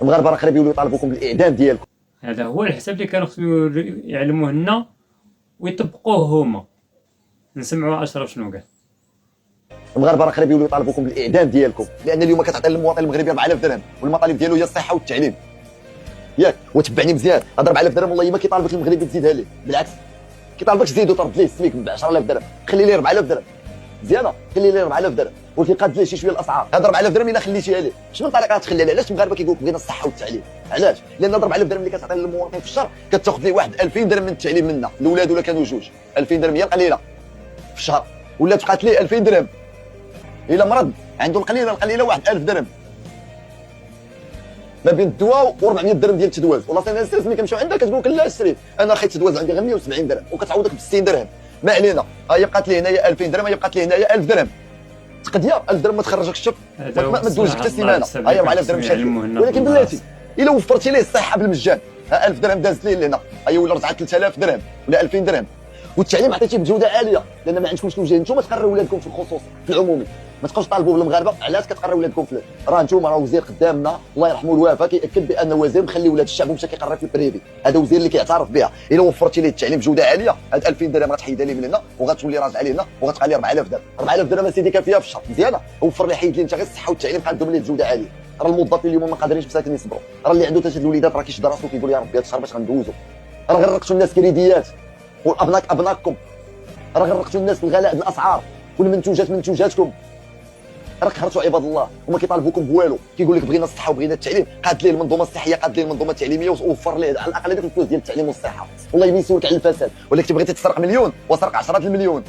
المغاربه راه قريب يوليو يطالبوكم بالاعدام ديالكم. هذا هو الحساب اللي كانوا خصو يعلموه لنا ويطبقوه هما. نسمعوا اشرف شنو قال. المغاربه راه قريب يوليو يطالبوكم بالاعدام ديالكم، لان اليوم كتعطي للمواطن المغربي 4000 درهم والمطالب ديالو هي الصحه والتعليم. ياك وتبعني مزيان، هاد 4000 درهم والله ما كيطالبك المغربي تزيدها ليه، بالعكس كيطالبك تزيد وترد ليه السميك ب 10000 درهم، خلي ليه 4000 درهم مزيانه، خلي ليه 4000 درهم ولكن قاد ليه شي شويه الاسعار. هاد 4000 درهم الا خليتيها ليه شنو الطريقه غتخلي عليه؟ علاش المغاربه كيقول لك بغينا الصحه والتعليم؟ علاش؟ لان 4000 درهم اللي كتعطي للمواطن في الشهر كتاخذ ليه واحد 2000 درهم من التعليم منا الاولاد ولا كانوا جوج. 2000 درهم هي القليله في الشهر، ولا تبقات ليه 2000 درهم الا مرض عنده القليله واحد 1000 درهم ما بين الدواء و400 درهم ديال التدواز. والله انا استاذ ملي كنمشيو عندك كتقول لك لا شري، انا خيت التدواز عندي غير 170 درهم وكتعوضك ب 60 درهم. ما علينا، هي بقات لي هنايا 2000 درهم، هي بقات لي هنايا 1000 درهم. تقدير 1000 درهم ما تخرجكش الشهر، ما تدوزش حتى سيمانه. هي 4000 درهم مشات، ولكن بلاتي الا وفرتي ليه الصحه بالمجان، 1000 درهم دازت ليه لهنا، هي ولا رجعت 3000 درهم ولا 2000 درهم. والتعليم عطيتيه بجوده عاليه، لان ما عندكمش توجيه. نتوما تقرروا ولادكم في الخصوص في العمومي، ما تبقاوش طالبوا بالمغاربه. علاش كتقرروا ولادكم في راه نتوما راه وزير قدامنا الله يرحمه الوفا كياكد بان وزير مخلي ولاد الشعب ومشى كيقرر في البريفي. هذا وزير اللي كيعترف بها. الا وفرتي ليه التعليم بجوده عاليه، هاد 2000 درهم غتحيدها ليه من هنا وغتولي راجعه ليه هنا وغتبقى ليه 4000 درهم. 4000 درهم اسيدي كافيه في الشهر مزيانه. وفر لي حيد لي انت غير الصحه والتعليم قادهم ليه بجوده عاليه. راه الموظفين اليوم ما قادرينش مساكن يصبروا، راه اللي عنده ثلاثه الوليدات راه كيشد راسو كيقول يا ربي هاد الشهر باش غندوزو. راه غرقتوا الناس كريديات ابناكم، راه غرقتوا الناس بالغلاء بالاسعار منتوجاتكم. راه قهرتوا عباد الله وما كيطالبوكم بوالو. كيقول لك بغينا الصحه وبغينا التعليم، قاد ليه المنظومه الصحيه، قاد ليه المنظومه التعليميه ووفر ليه على الاقل هذاك الفلوس ديال التعليم والصحه. والله ما يسولك على الفساد، ولكن بغيتي تسرق مليون وسرق 10 المليون.